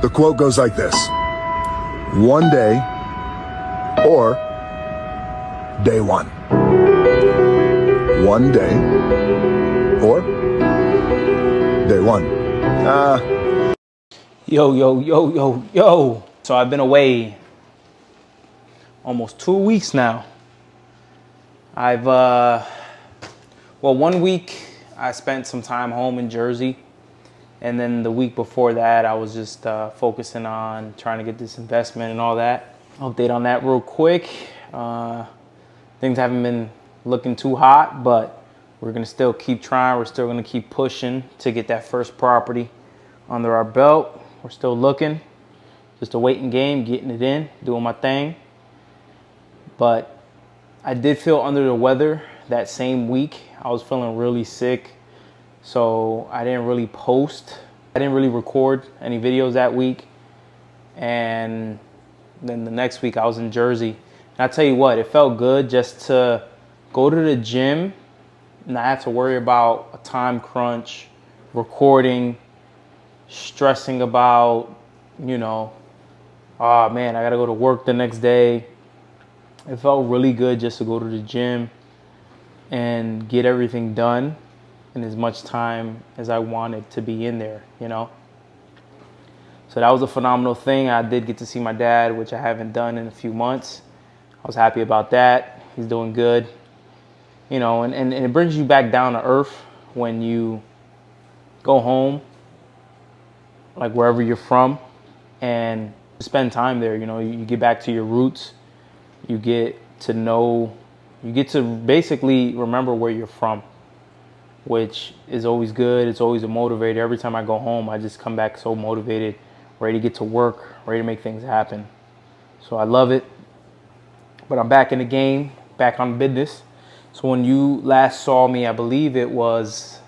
The quote goes like this: one day or day one. One day or day one. Yo. So I've been away almost 2 weeks now. Well, 1 week I spent some time home in Jersey. And then the week before that, I was just focusing on trying to get this investment and all that. Update on that real quick. Things haven't been looking too hot, but we're gonna still keep trying. We're still gonna keep pushing to get that first property under our belt. We're still looking. Just a waiting game, getting it in, doing my thing. But I did feel under the weather that same week. I was feeling really sick. So I didn't really post. I didn't really record any videos that week. And then the next week I was in Jersey. And I tell you what, it felt good just to go to the gym, not have to worry about a time crunch, recording, stressing about, oh man, I gotta go to work the next day. It felt really good just to go to the gym and get everything done in as much time as I wanted to be in there, So that was a phenomenal thing. I did get to see my dad, which I haven't done in a few months. I was happy about that. He's doing good. And it brings you back down to earth when you go home, like wherever you're from, and spend time there. You get back to your roots. You get to basically remember where you're from, which is always good. It's always a motivator. Every time I go home, I just come back so motivated, ready to get to work, ready to make things happen. So I love it. But I'm back in the game, back on business. So when you last saw me, I believe it was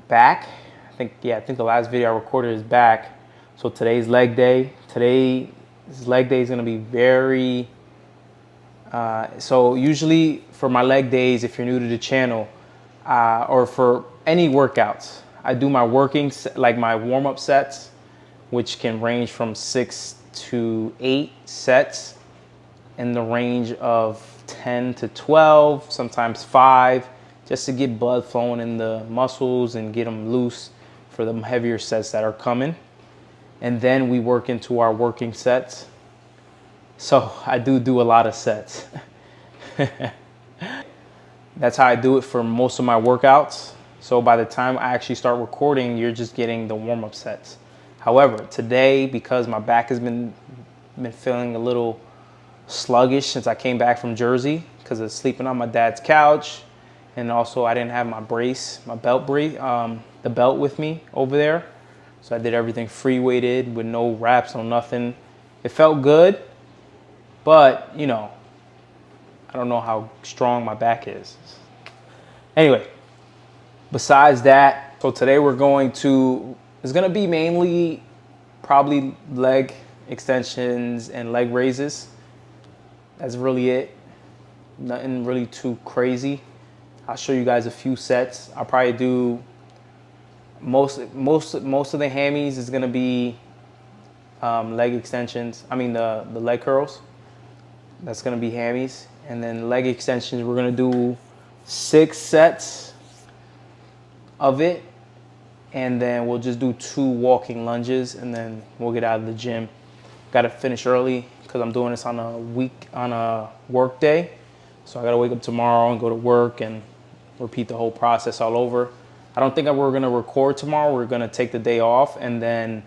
back. I think the last video I recorded is back. So today's leg day. Today's leg day is going to be very... so usually for my leg days, if you're new to the channel, or for any workouts, I do my my warm-up sets, which can range from 6 to 8 sets in the range of 10 to 12, sometimes 5, just to get blood flowing in the muscles and get them loose for the heavier sets that are coming. And then we work into our working sets. So I do a lot of sets. That's how I do it for most of my workouts. So by the time I actually start recording, you're just getting the warm-up sets. However, today, because my back has been feeling a little sluggish since I came back from Jersey, because of sleeping on my dad's couch, and also I didn't have my belt brace, the belt with me over there. So I did everything free weighted with no wraps, no nothing. It felt good, but I don't know how strong my back is. Anyway, besides that, so today it's gonna be mainly probably leg extensions and leg raises. That's really it. Nothing really too crazy. I'll show you guys a few sets. I'll probably do most of the hammies is gonna be leg extensions. I mean the leg curls. That's gonna be hammies. And then leg extensions, we're gonna do 6 sets of it. And then we'll just do 2 walking lunges, and then we'll get out of the gym. Gotta finish early because I'm doing this on a work day. So I gotta wake up tomorrow and go to work and repeat the whole process all over. I don't think we're gonna record tomorrow. We're gonna take the day off, and then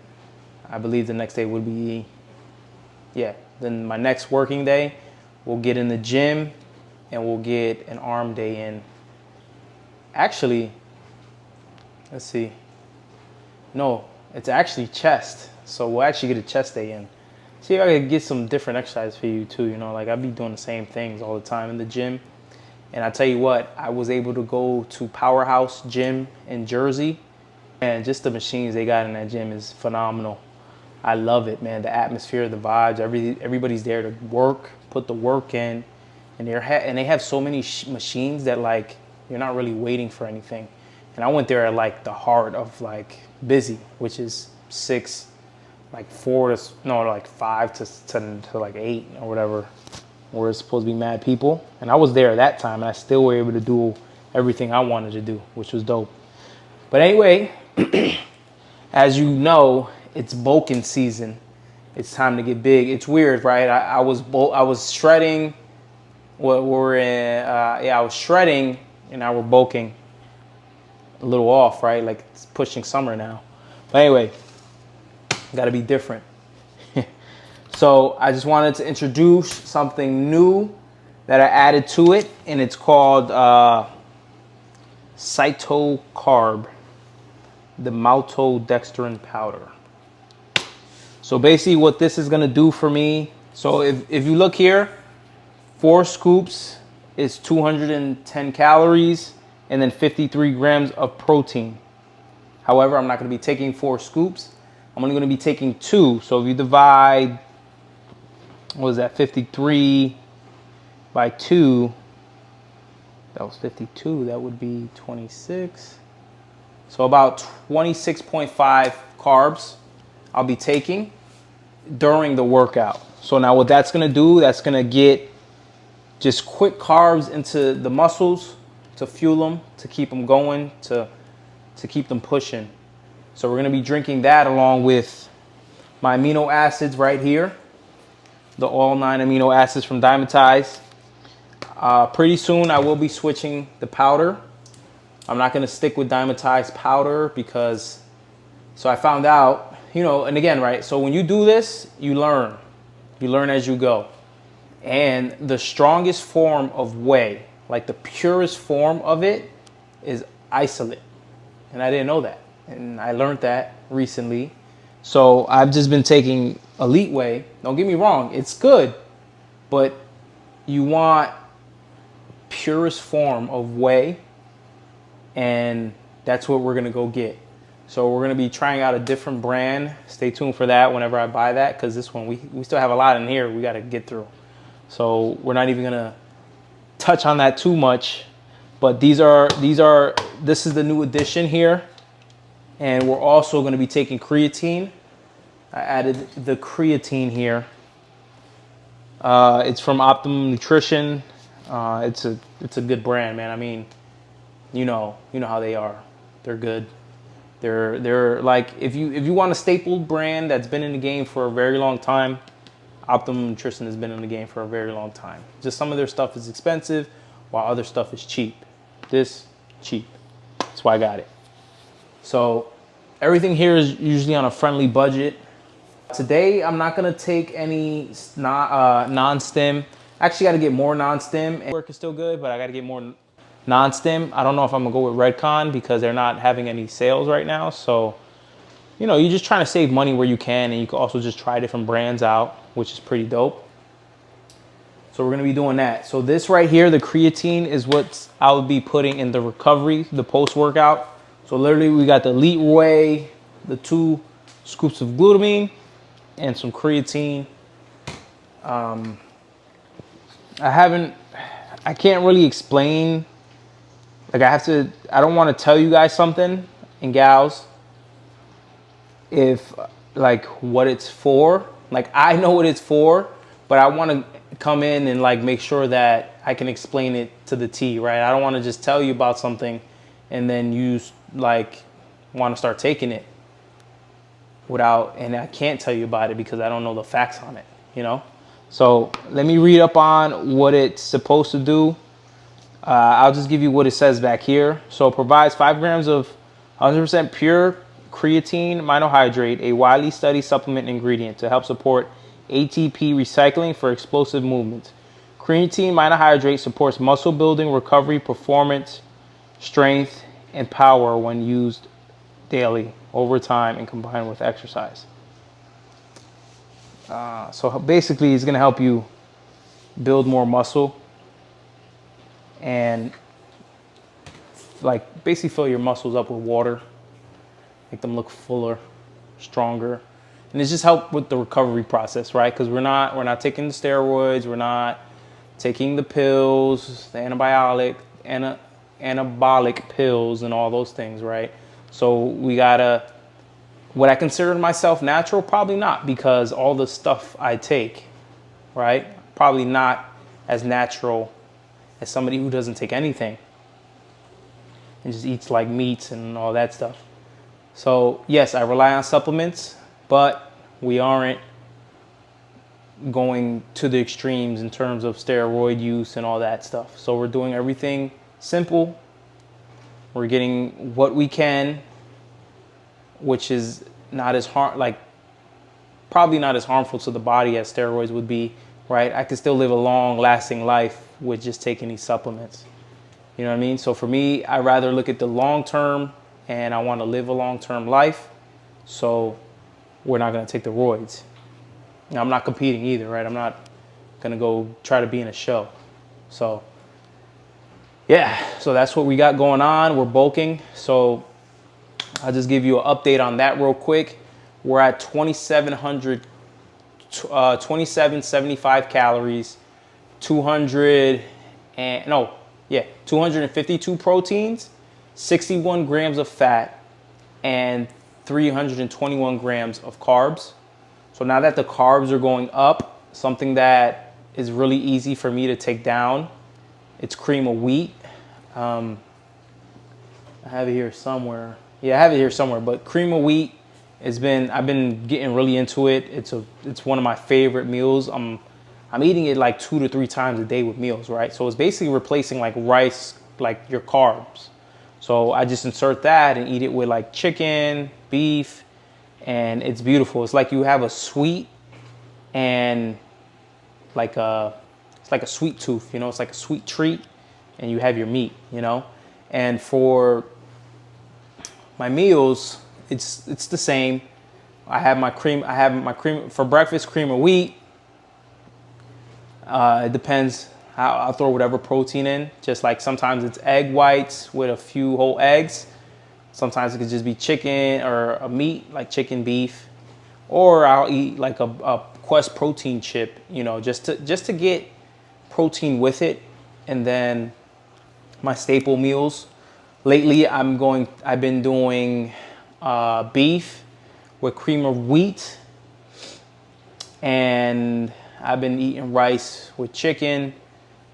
I believe the next day would be, then my next working day, we'll get in the gym and we'll get an arm day in. Actually, let's see. No, it's actually chest. So we'll actually get a chest day in. See if I can get some different exercise for you too. Like I'd be doing the same things all the time in the gym. And I tell you what, I was able to go to Powerhouse Gym in Jersey, and just the machines they got in that gym is phenomenal. I love it, man. The atmosphere, the vibes, everybody's there to work, put the work in, and they have so many machines that like you're not really waiting for anything. And I went there at like the heart of like busy, which is 6 like 5 to like 8 or whatever, where it's supposed to be mad people. And I was there at that time, and I still were able to do everything I wanted to do, which was dope. But anyway, as you know, it's bulking season. It's time to get big. It's weird, right? I was shredding. I was shredding, and now we're bulking. A little off, right? Like it's pushing summer now. But anyway, got to be different. So I just wanted to introduce something new that I added to it, and it's called cytocarb, the maltodextrin powder. So basically what this is gonna do for me, so if you look here, 4 scoops is 210 calories and then 53 grams of protein. However, I'm not gonna be taking 4 scoops. I'm only gonna be taking 2. So if you divide, what was that, 53 by 2, that was 52, that would be 26. So about 26.5 carbs I'll be taking during the workout. So now what that's gonna do, that's gonna get just quick carbs into the muscles to fuel them, to keep them going, to keep them pushing. So we're gonna be drinking that along with my amino acids right here, the all 9 amino acids from Dymatize. Pretty soon I will be switching the powder. I'm not gonna stick with Dymatize powder because, so I found out, you know, and again, right, so when you do this, you learn as you go. And the strongest form of whey, like the purest form of it, is isolate. And I didn't know that. And I learned that recently. So I've just been taking elite whey. Don't get me wrong, it's good, but you want purest form of whey, and that's what we're gonna go get. So we're gonna be trying out a different brand. Stay tuned for that whenever I buy that, because this one, we still have a lot in here we gotta get through. So we're not even gonna touch on that too much, but this is the new addition here. And we're also gonna be taking creatine. I added the creatine here. It's from Optimum Nutrition. It's a good brand, man. I mean, you know how they are. They're good. They're like, if you want a staple brand that's been in the game for a very long time, Optimum Nutrition has been in the game for a very long time. Just some of their stuff is expensive, while other stuff is cheap. This, cheap. That's why I got it. So everything here is usually on a friendly budget. Today, I'm not gonna take any non-stim. Actually got to get more non-stim. Work is still good, but I got to get more non-stim. I don't know if I'm gonna go with Redcon because they're not having any sales right now. So, you know, you're just trying to save money where you can, and you can also just try different brands out, which is pretty dope. So we're gonna be doing that. So this right here, the creatine, is what I'll be putting in the recovery, the post-workout. So literally we got the elite whey, the 2 scoops of glutamine, and some creatine. I can't really explain. Like I don't want to tell you guys something, and gals, if like what it's for. Like I know what it's for, but I want to come in and like make sure that I can explain it to the T, right? I don't want to just tell you about something and then you like want to start taking it and I can't tell you about it because I don't know the facts on it, you know? So let me read up on what it's supposed to do. I'll just give you what it says back here. So it provides 5 grams of 100% pure creatine monohydrate, a widely studied supplement ingredient to help support ATP recycling for explosive movements. Creatine monohydrate supports muscle building, recovery, performance, strength, and power when used daily, over time, and combined with exercise. So basically, it's going to help you build more muscle and like basically fill your muscles up with water, make them look fuller, stronger, and it's just help with the recovery process, right? Because we're not taking the steroids, we're not taking the pills, the anabolic pills, and all those things, right? So we gotta Would I consider myself natural? Probably not, because all the stuff I take, right? Probably not as natural as somebody who doesn't take anything and just eats like meats and all that stuff. So yes, I rely on supplements, but we aren't going to the extremes in terms of steroid use and all that stuff. So we're doing everything simple. We're getting what we can, which is not as probably not as harmful to the body as steroids would be, right? I could still live a long lasting life with just taking these supplements. You know what I mean? So for me, I rather look at the long term, and I want to live a long term life. So we're not going to take the roids. Now, I'm not competing either, right? I'm not going to go try to be in a show. So yeah, so that's what we got going on. We're bulking. So I'll just give you an update on that real quick. We're at 2775 calories, 252 proteins, 61 grams of fat, and 321 grams of carbs. So now that the carbs are going up, something that is really easy for me to take down, it's cream of wheat. I have it here somewhere. Yeah, I have it here somewhere, but cream of wheat I've been getting really into it. It's one of my favorite meals. I'm eating it like 2 to 3 times a day with meals, right? So it's basically replacing like rice, like your carbs. So I just insert that and eat it with like chicken, beef, and it's beautiful. It's like you have a sweet and it's like a sweet tooth, you know, it's like a sweet treat, and you have your meat, you know. And for my meals, it's the same. I have my cream for breakfast, cream of wheat. It depends how I'll throw whatever protein in. Just like sometimes it's egg whites with a few whole eggs. Sometimes it could just be chicken or a meat like chicken, beef, or I'll eat like a Quest protein chip, you know, just to get protein with it. And then my staple meals. Lately, I've been doing beef with cream of wheat, and I've been eating rice with chicken.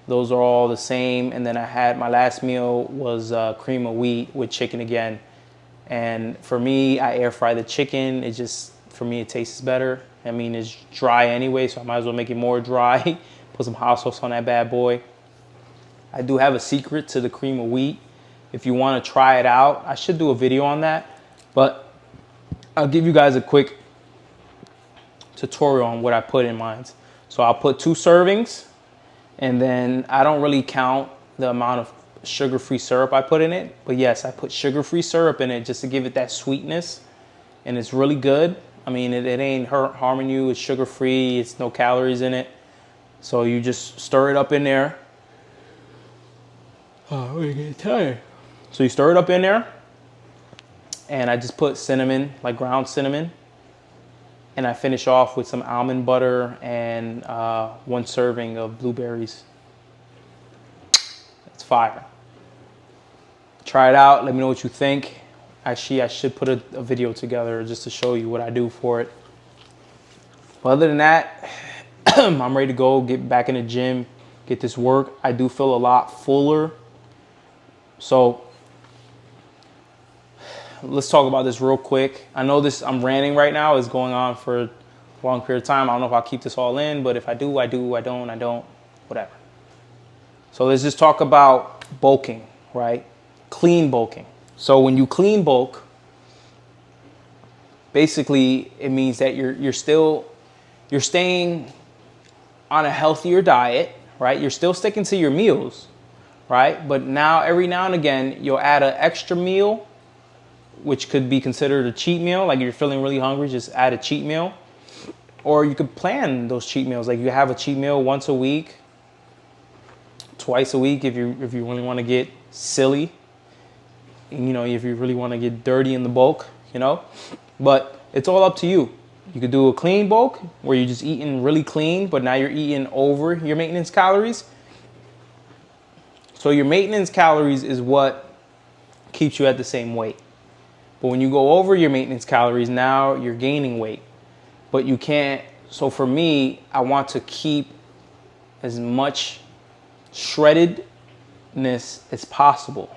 Those are all the same. And then I had my last meal was cream of wheat with chicken again. And for me, I air fry the chicken. For me, it tastes better. I mean, it's dry anyway, so I might as well make it more dry. Put some hot sauce on that bad boy. I do have a secret to the cream of wheat. If you want to try it out, I should do a video on that. But I'll give you guys a quick tutorial on what I put in mine. So I'll put 2 servings, and then I don't really count the amount of sugar-free syrup I put in it. But yes, I put sugar-free syrup in it just to give it that sweetness, and it's really good. I mean, it ain't harming you. It's sugar-free. It's no calories in it. So you just stir it up in there. Oh, we're getting tired. So you stir it up in there, and I just put cinnamon, like ground cinnamon, and I finish off with some almond butter and 1 serving of blueberries. It's fire. Try it out. Let me know what you think. Actually, I should put a video together just to show you what I do for it. But other than that, I'm ready to go, get back in the gym, get this work. I do feel a lot fuller. So let's talk about this real quick. I know I'm ranting right now. It's going on for a long period of time. I don't know if I'll keep this all in, but if I do, I do. I don't, whatever. So let's just talk about bulking, right? Clean bulking. So when you clean bulk, basically it means that you're staying on a healthier diet, right? You're still sticking to your meals, right? But now every now and again you'll add an extra meal, which could be considered a cheat meal. Like you're feeling really hungry, just add a cheat meal. Or you could plan those cheat meals. Like you have a cheat meal once a week, twice a week if you really want to get silly. You know, if you really want to get dirty in the bulk, you know. But it's all up to you. You could do a clean bulk where you're just eating really clean, but now you're eating over your maintenance calories. So your maintenance calories is what keeps you at the same weight. But when you go over your maintenance calories, now you're gaining weight. But you can't, so for me, I want to keep as much shreddedness as possible.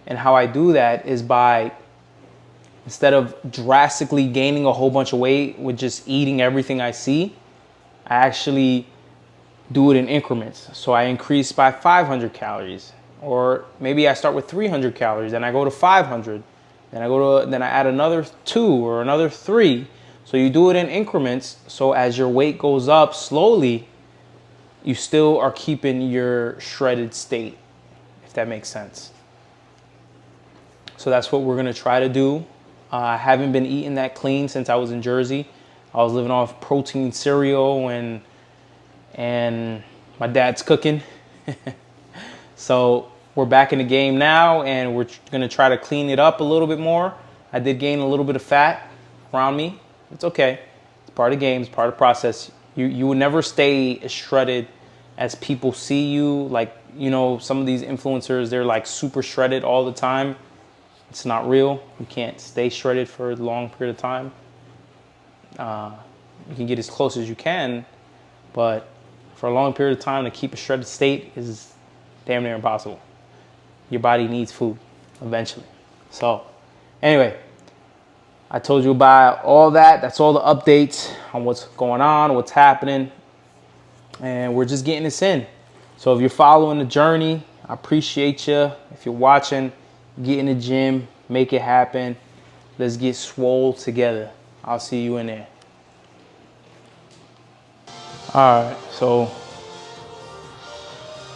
And how I do that is by, instead of drastically gaining a whole bunch of weight with just eating everything I see, I actually do it in increments. So I increase by 500 calories, or maybe I start with 300 calories, then I go to 500, then I add another 2 or another 3. So you do it in increments. So as your weight goes up slowly, you still are keeping your shredded state, if that makes sense. So that's what we're gonna try to do. I haven't been eating that clean since I was in Jersey. I was living off protein cereal and my dad's cooking. So we're back in the game now, and we're gonna try to clean it up a little bit more. I did gain a little bit of fat around me. It's okay. It's part of the game. It's part of the process. You will never stay as shredded as people see you. Like, you know, some of these influencers, they're like super shredded all the time. It's not real. You can't stay shredded for a long period of time. You can get as close as you can, but for a long period of time to keep a shredded state is damn near impossible. Your body needs food eventually. So anyway, I told you about all that. That's all the updates on what's going on, what's happening, and we're just getting this in. So if you're following the journey, I appreciate you. If you're watching, get in the gym, make it happen. Let's get swole together. I'll see you in there. All right, so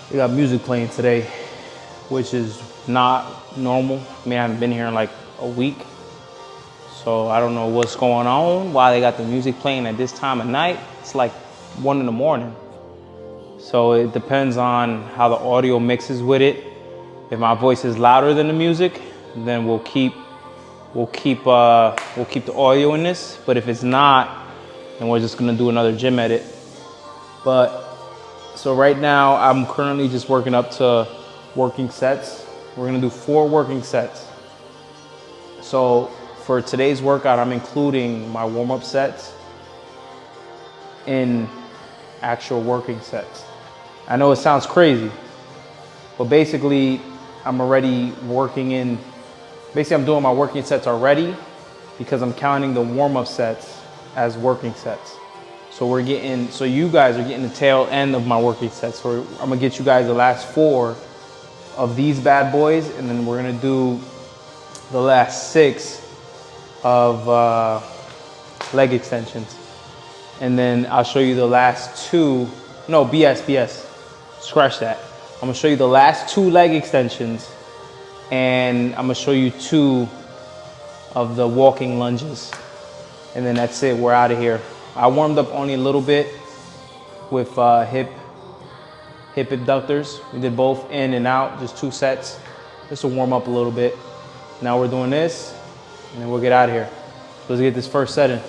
we got music playing today, which is not normal. I mean, I haven't been here in like a week, so I don't know what's going on, why they got the music playing at this time of night. It's like 1 in the morning. So it depends on how the audio mixes with it. If my voice is louder than the music, then we'll keep the audio in this. But if it's not, then we're just gonna do another gym edit. But so right now I'm currently just working up to working sets. We're gonna do 4 working sets. So for today's workout, I'm including my warm-up sets in actual working sets. I know it sounds crazy, but basically I'm already working in, basically I'm doing my working sets already because I'm counting the warm-up sets as working sets. So so you guys are getting the tail end of my working sets. So I'm gonna get you guys the last 4 of these bad boys, and then we're gonna do the last 6 of leg extensions. And then I'll show you the last 2, no, BS, scratch that. I'm gonna show you the last 2 leg extensions, and I'm gonna show you 2 of the walking lunges. And then that's it, we're out of here. I warmed up only a little bit with hip abductors. We did both in and out, just 2 sets, just to warm up a little bit. Now we're doing this, and then we'll get out of here. Let's get this first set in.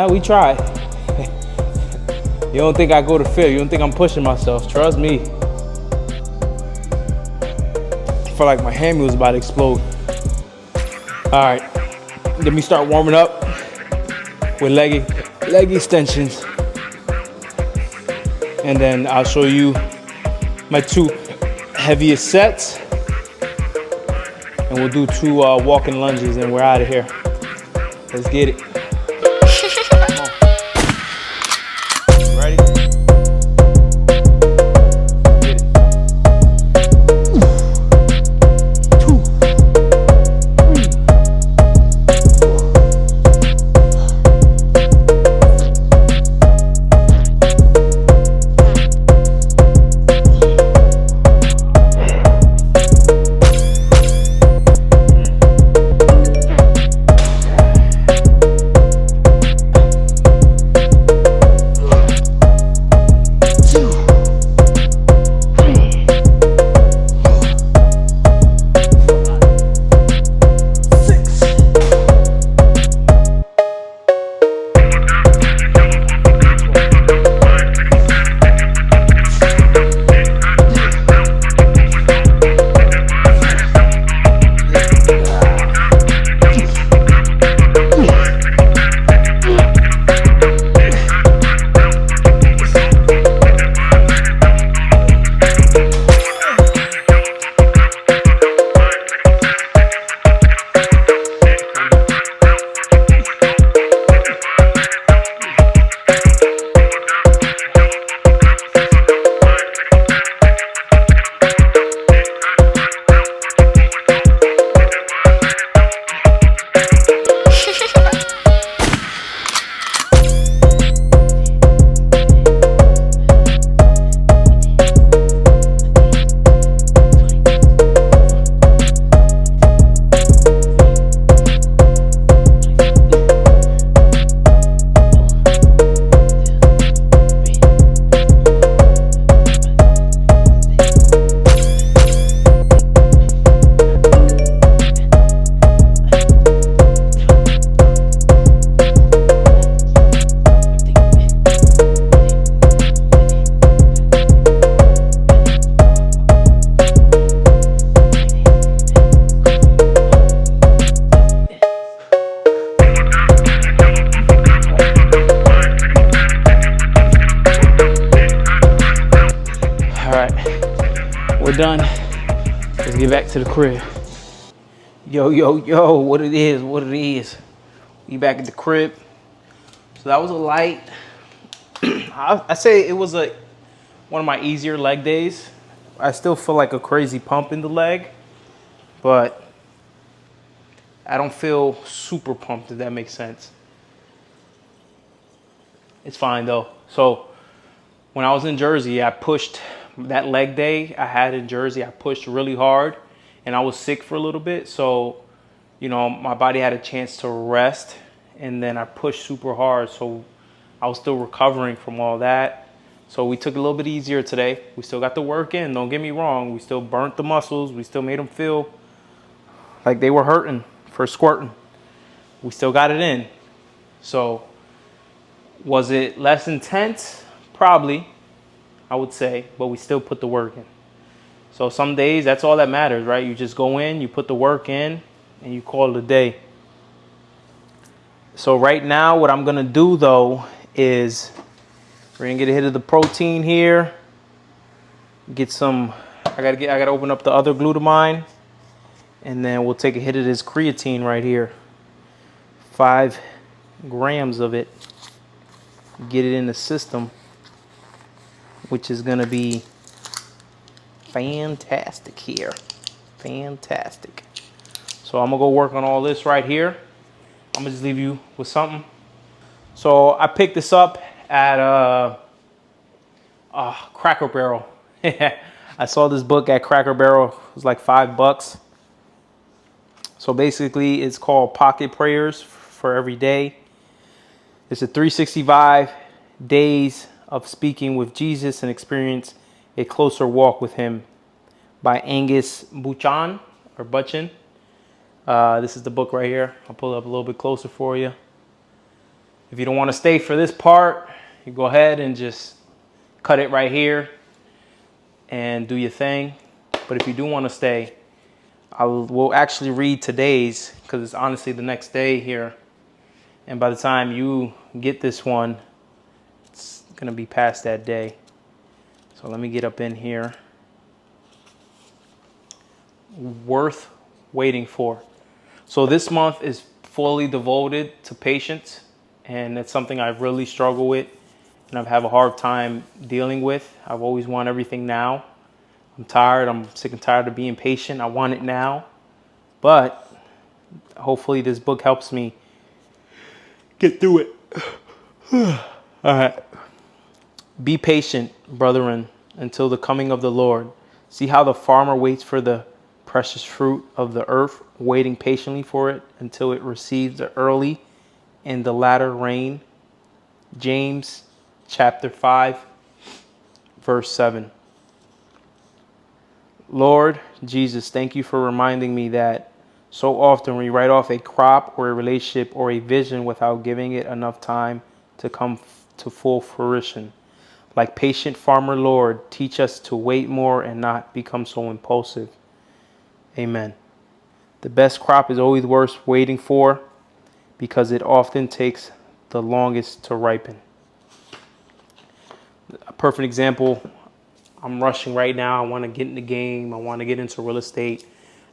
We try. You don't think I go to fail. You don't think I'm pushing myself. Trust me. I feel like my hand was about to explode. All right, let me start warming up with leg extensions. And then I'll show you my 2 heaviest sets. And we'll do 2 walking lunges, and we're out of here. Let's get it. Ready? done. Let's get back to the crib. Yo, what it is. We back at the crib. So that was a light. I say it was one of my easier leg days. I still feel like a crazy pump in the leg, but I don't feel super pumped, if that makes sense. It's fine though. So when I was in Jersey, I pushed that leg day I had in Jersey. I pushed really hard and I was sick for a little bit. So, my body had a chance to rest, and then I pushed super hard. So I was still recovering from all that. So we took it a little bit easier today. We still got the work in. Don't get me wrong. We still burnt the muscles. We still made them feel like they were hurting for squirting. We still got it in. So was it less intense? Probably, I would say, but we still put the work in. So some days, that's all that matters, right? You just go in, you put the work in, and you call it a day. So right now, what I'm gonna do though is we're gonna get a hit of the protein here. Get some. I gotta open up the other glutamine, and then we'll take a hit of this creatine right here. 5 grams of it. Get it in the system, which is gonna be fantastic here. Fantastic. So I'm gonna go work on all this right here. I'm gonna just leave you with something. So I picked this up at Cracker Barrel. I saw this book at Cracker Barrel. It was like $5. So basically it's called Pocket Prayers for Every Day. It's a 365 days of speaking with Jesus and experience a closer walk with him by Angus Buchan or Butchin. This is the book right here. I'll pull it up a little bit closer for you. If you don't want to stay for this part, you go ahead and just cut it right here and do your thing. But if you do want to stay, we'll actually read today's, because it's honestly the next day here. And by the time you get this one, it's going to be past that day. So let me get up in here. Worth waiting for. So this month is fully devoted to patience, and it's something I've really struggled with and I've had a hard time dealing with. I've always wanted everything now. I'm tired. I'm sick and tired of being patient. I want it now. But hopefully this book helps me get through it. All right. Be patient, brethren, until the coming of the Lord. See how the farmer waits for the precious fruit of the earth, waiting patiently for it until it receives the early and the latter rain. James chapter 5, verse 7. Lord Jesus, thank you for reminding me that so often we write off a crop or a relationship or a vision without giving it enough time to come to full fruition. Like patient farmer, Lord, teach us to wait more and not become so impulsive. Amen. The best crop is always worth waiting for because it often takes the longest to ripen. A perfect example, I'm rushing right now. I want to get in the game. I want to get into real estate.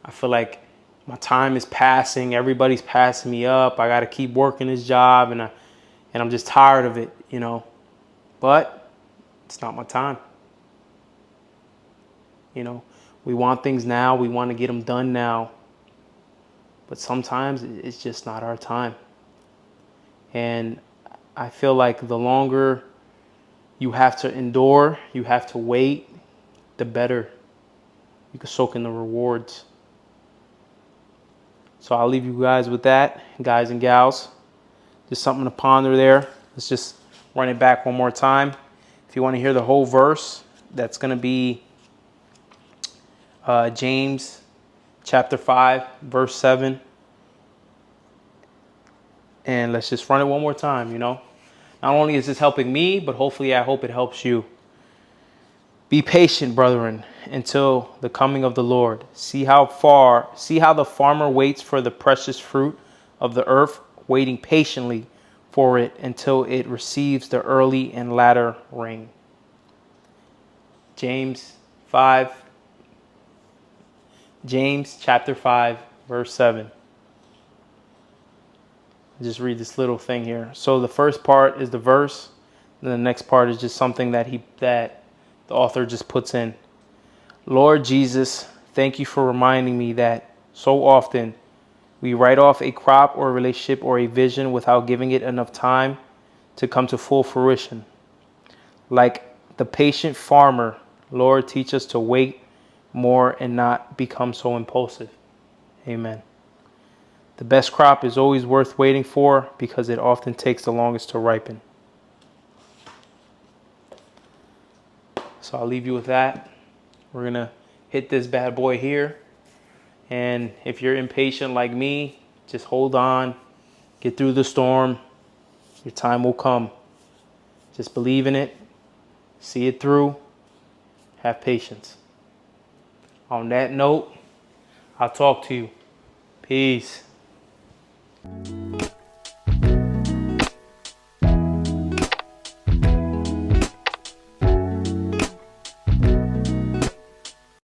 I feel like my time is passing. Everybody's passing me up. I got to keep working this job, and I'm just tired of it, But it's not my time. We want things now. We want to get them done now. But sometimes it's just not our time. And I feel like the longer you have to endure, you have to wait, the better you can soak in the rewards. So I'll leave you guys with that, guys and gals. Just something to ponder there. Let's just run it back one more time. If you want to hear the whole verse, that's going to be James chapter 5, verse 7. And let's just run it one more time, Not only is this helping me, but hopefully I hope it helps you. Be patient, brethren, until the coming of the Lord. See how the farmer waits for the precious fruit of the earth, waiting patiently for it until it receives the early and latter rain. James 5, James chapter 5, verse 7. Just read this little thing here. So the first part is the verse, and the next part is just something that the author just puts in. Lord Jesus, thank you for reminding me that so often we write off a crop or a relationship or a vision without giving it enough time to come to full fruition. Like the patient farmer, Lord, teach us to wait more and not become so impulsive. Amen. The best crop is always worth waiting for because it often takes the longest to ripen. So I'll leave you with that. We're going to hit this bad boy here. And if you're impatient like me, just hold on. Get through the storm. Your time will come. Just believe in it. See it through. Have patience. On that note, I'll talk to you. Peace.